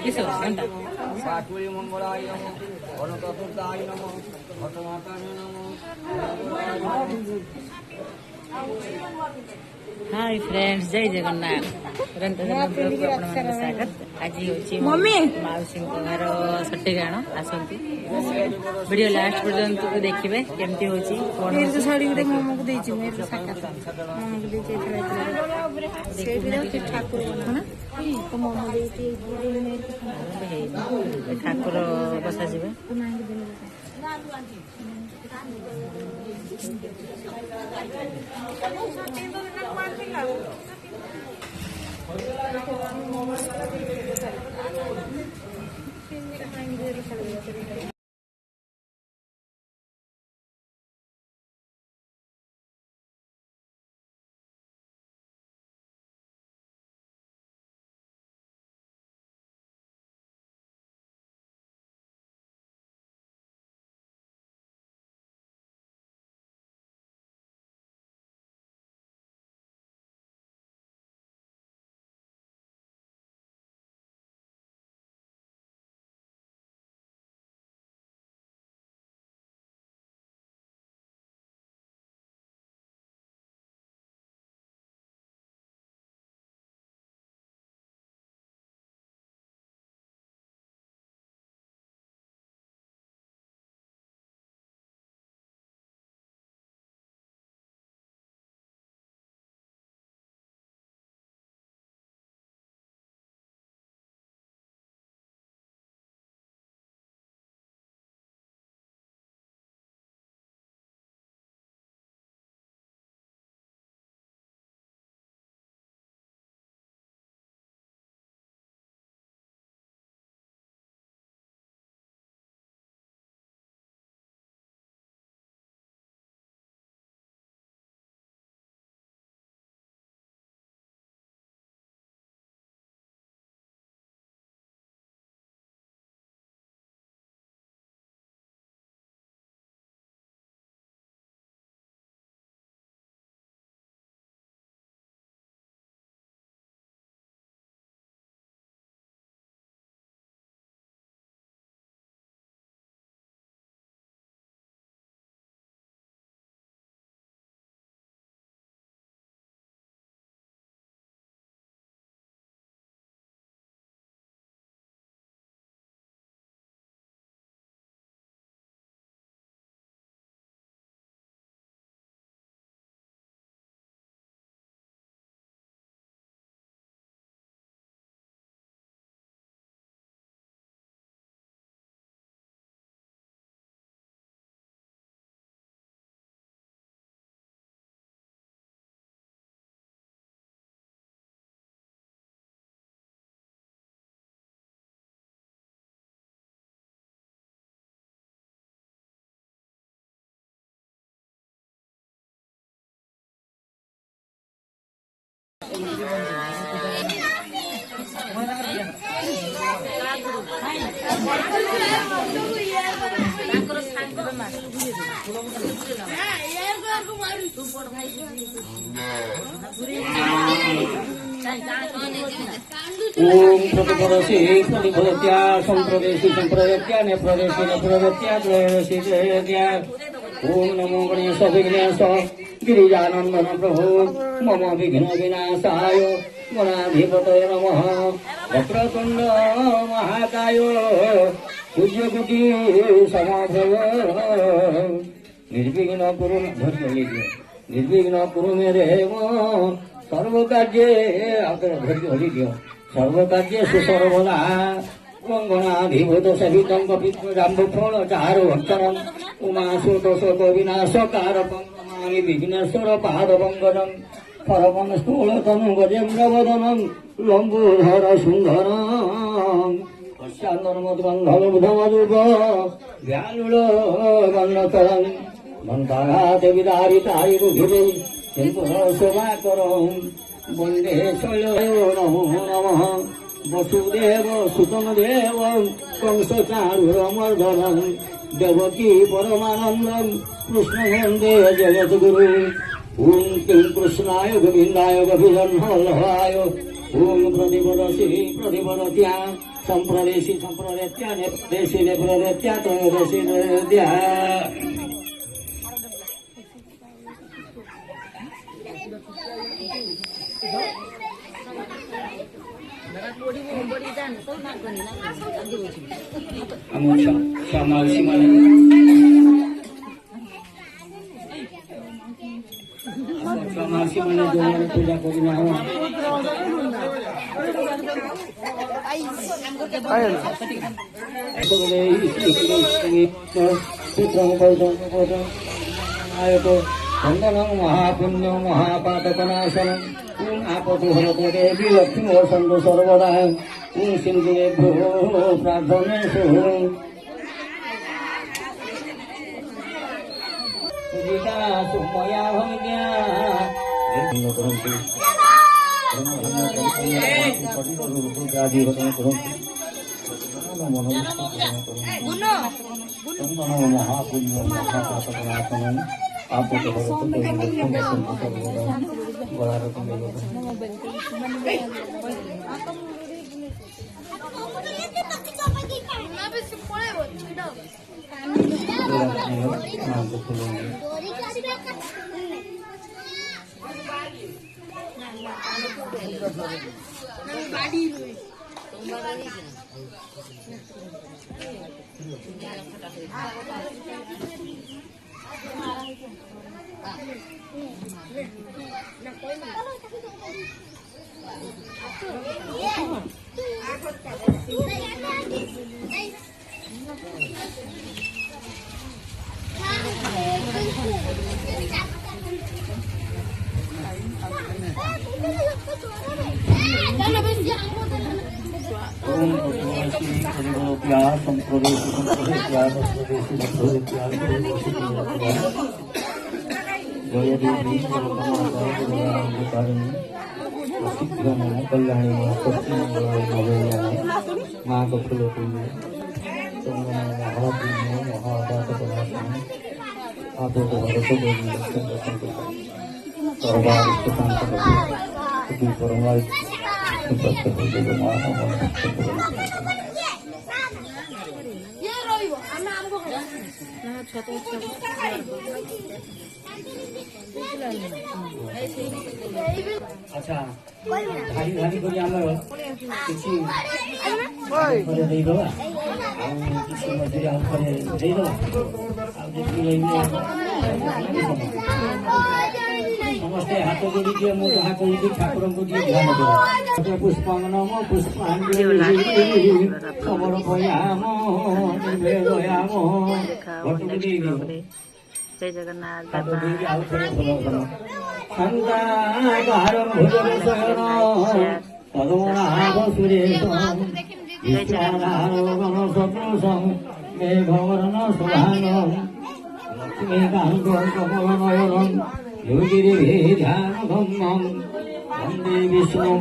साकुरी मंगलाय नमः गणतुर्दाय नमः घटमाताय नमः। हाय फ्रेंड्स, जय जगन्नाथ। स्वागत। आज हूँ मौसी घर सटेगाण आसती वीडियो लास्ट पर्यंत देखिए केमती होची ठाकुर बसा जी ओम प्रतिपदसी प्रतिपदत्या संप्रदेशी संप्रदत्या नेप्रदेशी नेप्रदत्या त्रयोदशी त्रयोदत्या। ओम नमो गणेश विघ्नेश गिरिजानंदन प्रभु मम विघ्न विनाशाय गणाधिपतये नमः। वक्रतुंड महाकाय सूर्यकोटि समाभव निर्विघ्न कुरु निर्विघ्न कुरु मे देव सर्व कार्ये धैर्य सर्व कार्ये सुसर्वदा गणाधिभूत सहित कपिजाम्बुफल चारु भक्षणम उमासुतोषक विनाशकार पंकमामि विघ्नेश्वर पाद पंकजम परमं स्थूल तनु गजेन्द्रवदनम लंबोधर सुंदरम पश्चान्नर्मद्बन्धलब्धमरूप व्यालुल गण्डतरम मन्तारा देविदारि तारि रुधिरे शोभाकरम वंदे शैलयो नमो नमः। वसुदेव सुतम देव कंस चारुरमर्दनम देवकी परमानंदम कृष्ण वंदे जगद्गुरु। ओम किं कृष्णाय गोविंदाय गोविंदन्वल्लभाय ओम प्रतिपदसी प्रतिपदत्या सम्प्रदेशी सम्प्रदेत्या देशी नेप्रदेत्या तदेशी देद्या मावशीमाने जोमाने पूजा करिना वंदनं महापुण्यं महापातकनाशनं ॐ आपतु हरतु देवी लक्ष्मी वसन्तु सर्वदा ॐ सिन्धुभ्यो प्रार्थनेषु पूजिता सुमया भगिन्या महापुण्य महापातकनाशनं आपतु हरतु देवी लक्ष्मी वसन्तु कल्याणी माँ को फूलों अच्छा भारी भारी करी आमर किसी करे देई दवा किसी मजूरी हम करे देई दवा अब देखि लेने समस्ते हाथ जोड़ी दिए मो हाथ जोड़ी दी ठाकुर को दिए ध्यान दो पुष्पांगनम पुष्पांजलि समर भयाम निर्भयाम भटुली जय जगन्नाथ सन्ताकारं भुजगशयनं पद्मनाभ सुरेशं विश्वाधारगणसदृशं मेघवर्णं सुधानं लक्ष्मीकान्तं कमलनयनं योगिरिभिर्ध्यानगम्यं वन्दे विष्णुं